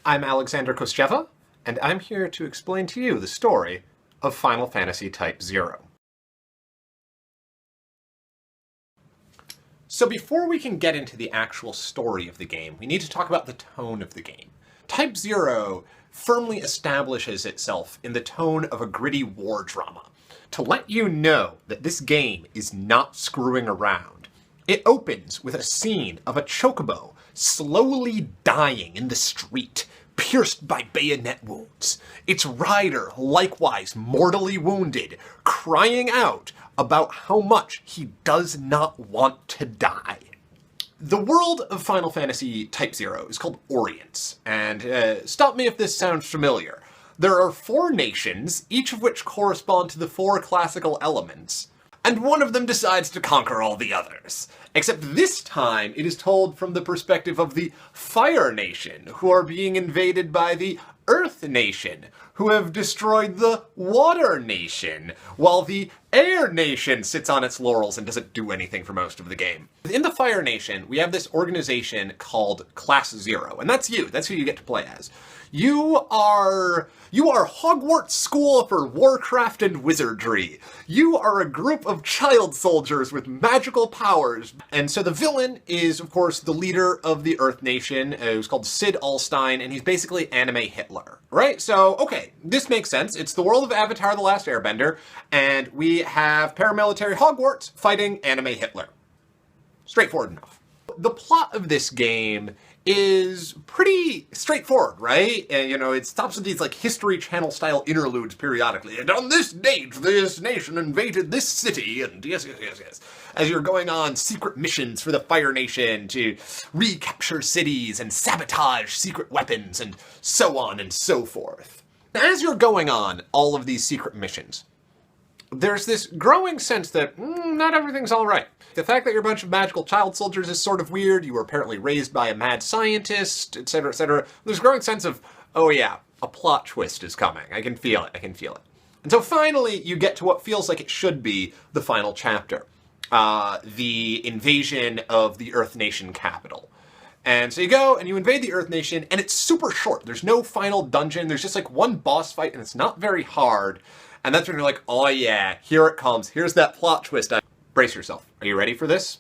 I'm Alexander Koscheva, and I'm here to explain to you the story of Final Fantasy Type-0. So before we can get into the actual story of the game, we need to talk about the tone of the game. Type-0 firmly establishes itself in the tone of a gritty war drama. To let you know that this game is not screwing around, it opens with a scene of a chocobo slowly dying in the street, pierced by bayonet wounds. Its rider, likewise mortally wounded, crying out about how much he does not want to die. The world of Final Fantasy Type-0 is called Orients, and stop me if this sounds familiar. There are 4 nations, each of which correspond to the 4 classical elements, and one of them decides to conquer all the others. Except this time, it is told from the perspective of the Fire Nation, who are being invaded by the Earth Nation, who have destroyed the Water Nation, while the Air Nation sits on its laurels and doesn't do anything for most of the game. In the Fire Nation, we have this organization called Class 0, and that's you. That's who you get to play as. You are Hogwarts School for Warcraft and Wizardry. You are a group of child soldiers with magical powers. And so the villain is, of course, the leader of the Earth Nation, who's called Sid Alstein, and he's basically anime Hitler, right? So, okay, this makes sense. It's the world of Avatar: The Last Airbender, and we have paramilitary Hogwarts fighting anime Hitler. Straightforward enough. The plot of this game is pretty straightforward, right? And, it stops with these, History Channel style interludes periodically. And on this date, this nation invaded this city, and yes. As you're going on secret missions for the Fire Nation to recapture cities and sabotage secret weapons and so on and so forth. As you're going on all of these secret missions, there's this growing sense that not everything's all right. The fact that you're a bunch of magical child soldiers is sort of weird. You were apparently raised by a mad scientist, etc., etc. There's a growing sense of, oh yeah, a plot twist is coming. I can feel it. And so finally, you get to what feels like it should be the final chapter. The invasion of the Earth Nation capital. And so you go and you invade the Earth Nation, and it's super short. There's no final dungeon. There's just one boss fight, and it's not very hard. And that's when you're like, oh yeah, here it comes. Here's that plot twist. Brace yourself. Are you ready for this?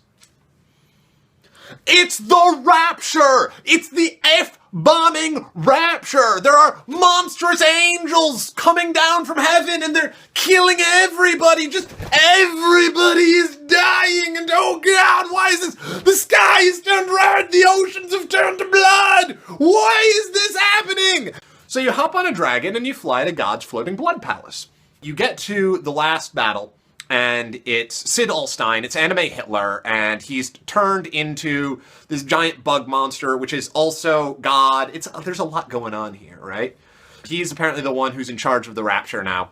It's the Rapture! It's the F-bombing Rapture! There are monstrous angels coming down from heaven and they're killing everybody! Just everybody is dying and oh god, why is this? The sky has turned red! The oceans have turned to blood! Why is this happening? So you hop on a dragon and you fly to God's floating blood palace. You get to the last battle, and it's Sid Alstein, it's anime Hitler, and he's turned into this giant bug monster, which is also God. There's a lot going on here, right? He's apparently the one who's in charge of the Rapture now.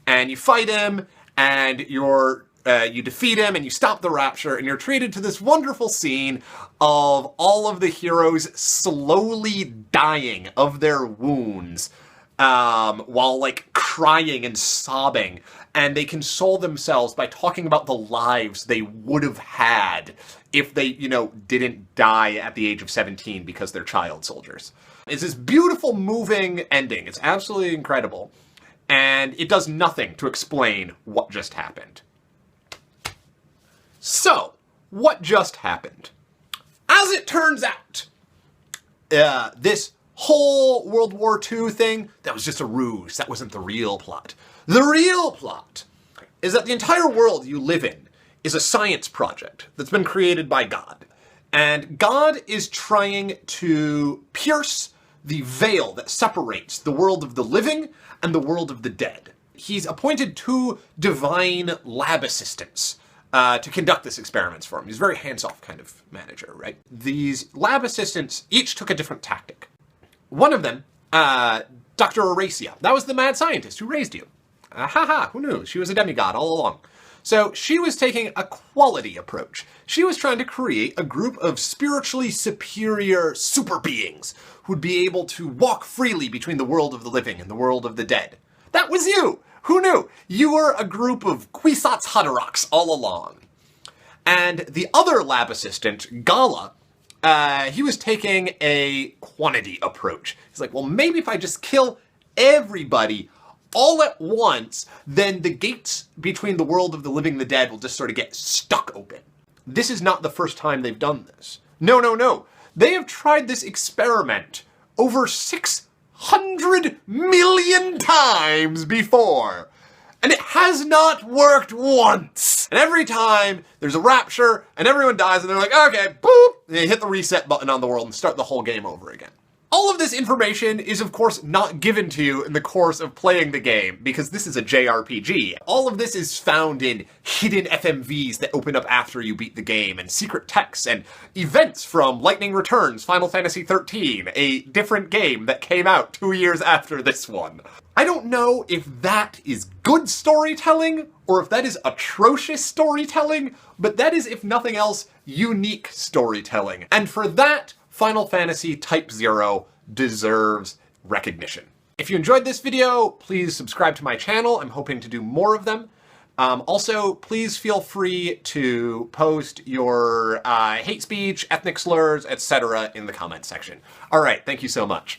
And you fight him, and you defeat him, and you stop the Rapture, and you're treated to this wonderful scene of all of the heroes slowly dying of their wounds, while crying and sobbing, and they console themselves by talking about the lives they would have had if they, didn't die at the age of 17 because they're child soldiers. It's this beautiful, moving ending. It's absolutely incredible, and it does nothing to explain what just happened. So, what just happened? As it turns out, this whole World War II thing, that was just a ruse. That wasn't the real plot. The real plot is that the entire world you live in is a science project that's been created by God. And God is trying to pierce the veil that separates the world of the living and the world of the dead. He's appointed 2 divine lab assistants to conduct this experiments for him. He's a very hands-off kind of manager, right? These lab assistants each took a different tactic. One of them, Dr. Horacia, that was the mad scientist who raised you. Who knew? She was a demigod all along. So she was taking a quality approach. She was trying to create a group of spiritually superior super beings who'd be able to walk freely between the world of the living and the world of the dead. That was you! Who knew? You were a group of Kwisatz Haderachs all along. And the other lab assistant, Gala, he was taking a quantity approach. He's like, well, maybe if I just kill everybody all at once, then the gates between the world of the living and the dead will just sort of get stuck open. This is not the first time they've done this. No, no, no. They have tried this experiment over 600 million times before. And it has not worked once. And every time there's a rapture and everyone dies and they're like, okay, boop, and they hit the reset button on the world and start the whole game over again. All of this information is, of course, not given to you in the course of playing the game, because this is a JRPG. All of this is found in hidden FMVs that open up after you beat the game, and secret texts, and events from Lightning Returns Final Fantasy XIII, a different game that came out 2 years after this one. I don't know if that is good storytelling, or if that is atrocious storytelling, but that is, if nothing else, unique storytelling. And for that, Final Fantasy Type-0 deserves recognition. If you enjoyed this video, please subscribe to my channel. I'm hoping to do more of them. Also, please feel free to post your hate speech, ethnic slurs, etc. in the comments section. All right, thank you so much.